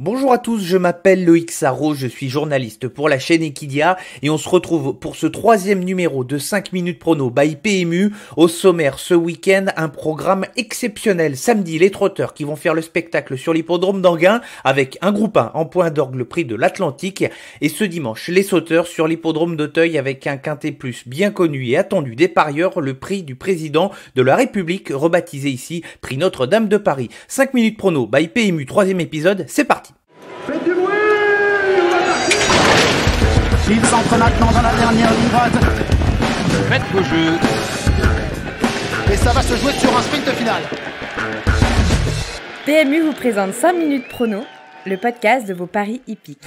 Bonjour à tous, je m'appelle Loïc Sarro, je suis journaliste pour la chaîne Equidia et on se retrouve pour ce troisième numéro de 5 minutes prono by PMU. Au sommaire ce week-end, un programme exceptionnel. Samedi, les trotteurs qui vont faire le spectacle sur l'hippodrome d'Anguin avec un groupe 1 en point d'orgue, le prix de l'Atlantique. Et ce dimanche, les sauteurs sur l'hippodrome d'Auteuil avec un quintet plus bien connu et attendu des parieurs, le prix du président de la République, rebaptisé ici prix Notre-Dame de Paris. 5 minutes prono by PMU, troisième épisode, c'est parti. Faites du bruit! Il s'entre maintenant dans la dernière ligne droite. Faites vos jeux. Et ça va se jouer sur un sprint final. PMU vous présente 5 minutes prono, le podcast de vos paris hippiques.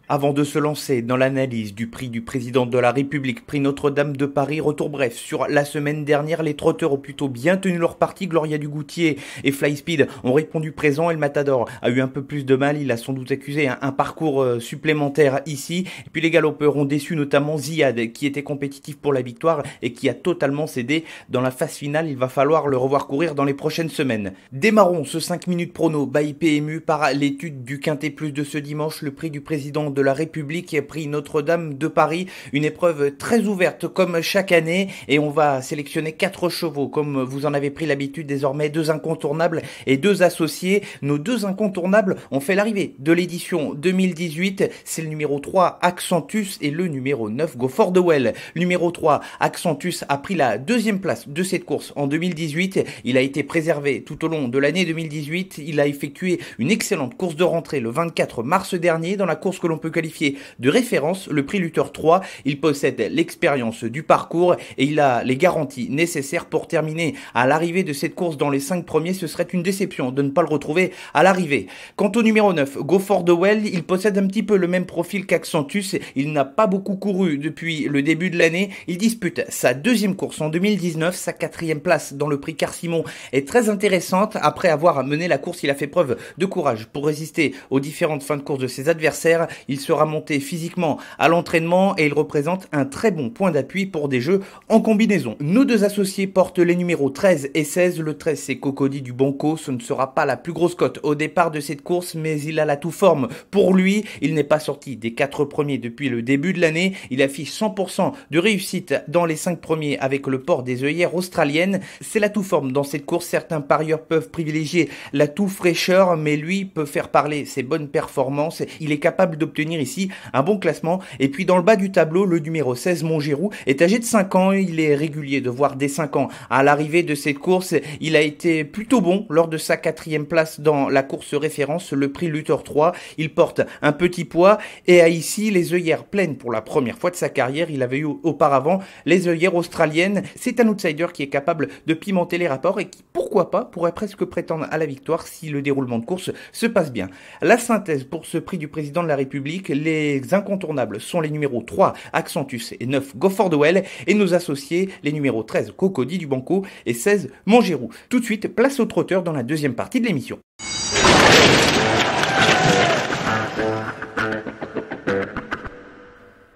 Avant de se lancer dans l'analyse du prix du président de la République, prix Notre-Dame de Paris, retour bref sur la semaine dernière, les trotteurs ont plutôt bien tenu leur partie. Gloria Dugoutier et Flyspeed ont répondu présent et le Matador a eu un peu plus de mal, il a sans doute accusé un parcours supplémentaire ici. Et puis les galopeurs ont déçu, notamment Ziad qui était compétitif pour la victoire et qui a totalement cédé dans la phase finale. Il va falloir le revoir courir dans les prochaines semaines. Démarrons ce 5 minutes prono by PMU par l'étude du quintet plus de ce dimanche, le prix du président de la République, prix Notre-Dame de Paris, une épreuve très ouverte comme chaque année et on va sélectionner 4 chevaux comme vous en avez pris l'habitude désormais, 2 incontournables et 2 associés. Nos 2 incontournables ont fait l'arrivée de l'édition 2018, c'est le numéro 3 Accentus et le numéro 9 Go For The Well. Numéro 3 Accentus a pris la 2e place de cette course en 2018, il a été préservé tout au long de l'année 2018, il a effectué une excellente course de rentrée le 24 mars dernier dans la course que l'on peut qualifié de référence, le prix Luther 3. Il possède l'expérience du parcours et il a les garanties nécessaires pour terminer à l'arrivée de cette course dans les 5 premiers. Ce serait une déception de ne pas le retrouver à l'arrivée. Quant au numéro 9, Go For The Well, il possède un petit peu le même profil qu'Accentus. Il n'a pas beaucoup couru depuis le début de l'année. Il dispute sa 2e course en 2019. Sa 4e place dans le prix Car-Simon est très intéressante. Après avoir mené la course, il a fait preuve de courage pour résister aux différentes fins de course de ses adversaires. Il sera monté physiquement à l'entraînement et il représente un très bon point d'appui pour des jeux en combinaison. Nos 2 associés portent les numéros 13 et 16. Le 13 c'est Cocody du Banco. Ce ne sera pas la plus grosse cote au départ de cette course, mais il a la tout forme pour lui. Il n'est pas sorti des 4 premiers depuis le début de l'année. Il affiche 100% de réussite dans les 5 premiers avec le port des œillères australiennes. C'est la tout forme dans cette course. Certains parieurs peuvent privilégier la tout fraîcheur, mais lui peut faire parler ses bonnes performances. Il est capable d'obtenir ici un bon classement. Et puis dans le bas du tableau, le numéro 16 Montgéroux est âgé de 5 ans, il est régulier de voir dès 5 ans à l'arrivée de cette course. Il a été plutôt bon lors de sa 4e place dans la course référence, le prix Luther 3. Il porte un petit poids et a ici les œillères pleines pour la première fois de sa carrière. Il avait eu auparavant les œillères australiennes. C'est un outsider qui est capable de pimenter les rapports et qui, pourquoi pas, pourrait presque prétendre à la victoire si le déroulement de course se passe bien. La synthèse pour ce prix du président de la République, les incontournables sont les numéros 3 Accentus et 9 Go For The Well et nos associés les numéros 13 Cocody du Banco et 16 Montgéroux. Tout de suite, place au trotteur dans la 2e partie de l'émission.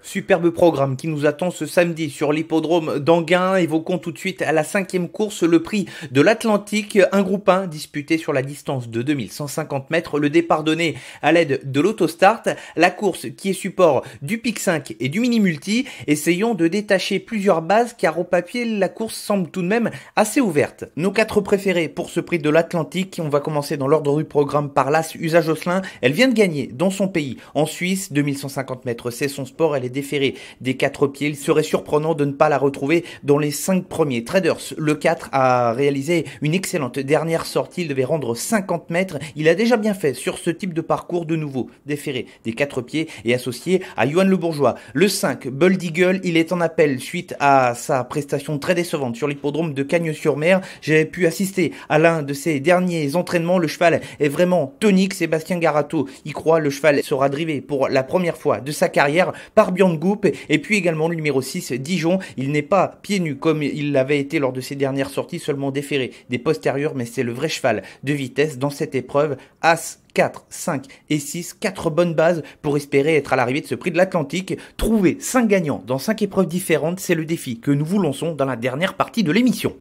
Superbe programme qui nous attend ce samedi sur l'hippodrome d'Anguin. Évoquons tout de suite à la 5e course le prix de l'Atlantique, un groupe 1 disputé sur la distance de 2150 mètres. Le départ donné à l'aide de l'autostart. La course qui est support du Pic 5 et du Mini Multi. Essayons de détacher plusieurs bases car au papier la course semble tout de même assez ouverte. Nos 4 préférés pour ce prix de l'Atlantique. On va commencer dans l'ordre du programme par l'As Usa Josselin. Elle vient de gagner dans son pays en Suisse. 2150 mètres, c'est son sport. Elle est déféré des 4 pieds. Il serait surprenant de ne pas la retrouver dans les 5 premiers. Traders, le 4, a réalisé une excellente dernière sortie. Il devait rendre 50 mètres. Il a déjà bien fait sur ce type de parcours, de nouveau déféré des 4 pieds et associé à Johan Le Bourgeois. Le 5, Bold Eagle, il est en appel suite à sa prestation très décevante sur l'hippodrome de Cagnes-sur-Mer. J'ai pu assister à l'un de ses derniers entraînements. Le cheval est vraiment tonique. Sébastien Garato y croit. Le cheval sera drivé pour la première fois de sa carrière par Björn Goop et puis également le numéro 6 Dijon. Il n'est pas pieds nus comme il l'avait été lors de ses dernières sorties, seulement déféré des postérieurs, mais c'est le vrai cheval de vitesse dans cette épreuve. As 4, 5 et 6, 4 bonnes bases pour espérer être à l'arrivée de ce prix de l'Atlantique. Trouver 5 gagnants dans 5 épreuves différentes, c'est le défi que nous vous lançons dans la dernière partie de l'émission.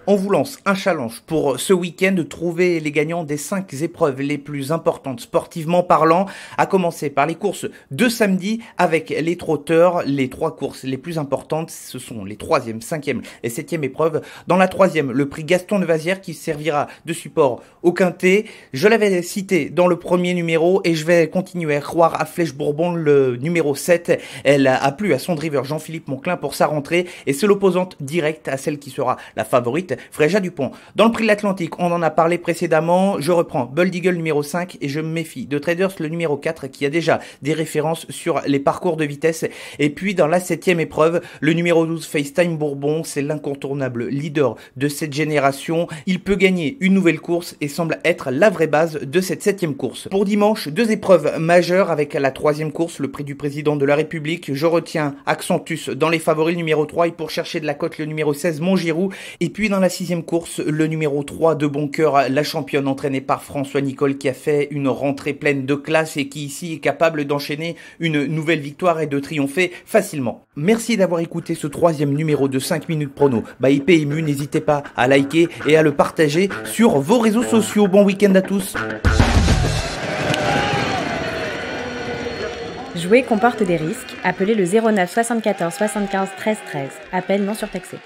On vous lance un challenge pour ce week-end de trouver les gagnants des 5 épreuves les plus importantes sportivement parlant, à commencer par les courses de samedi avec les trotteurs. Les 3 courses les plus importantes, ce sont les 3e, 5e et 7e épreuves. Dans la 3e, le prix Gaston de Vazières qui servira de support au quintet. Je l'avais cité dans le premier numéro et je vais continuer à croire à Flèche Bourbon, le numéro 7. Elle a plu à son driver Jean-Philippe Monclin pour sa rentrée et c'est l'opposante directe à celle qui sera la favorite, Fréja Dupont. Dans le prix de l'Atlantique, on en a parlé précédemment, je reprends Bold Eagle numéro 5 et je me méfie de Traders le numéro 4 qui a déjà des références sur les parcours de vitesse. Et puis dans la 7e épreuve, le numéro 12 FaceTime Bourbon, c'est l'incontournable leader de cette génération. Il peut gagner une nouvelle course et semble être la vraie base de cette 7e course. Pour dimanche, 2 épreuves majeures avec la 3e course, le prix du président de la République. Je retiens Accentus dans les favoris, le numéro 3 et pour chercher de la cote le numéro 16 Montgiroux. Et puis dans la 6e course, le numéro 3 de Boncoeur, la championne entraînée par François Nicole qui a fait une rentrée pleine de classe et qui ici est capable d'enchaîner une nouvelle victoire et de triompher facilement. Merci d'avoir écouté ce 3e numéro de 5 minutes prono by PMU. N'hésitez pas à liker et à le partager sur vos réseaux sociaux. Bon week-end à tous. Jouer comporte des risques. Appelez le 09 74 75 13 13. Appel non surtaxé.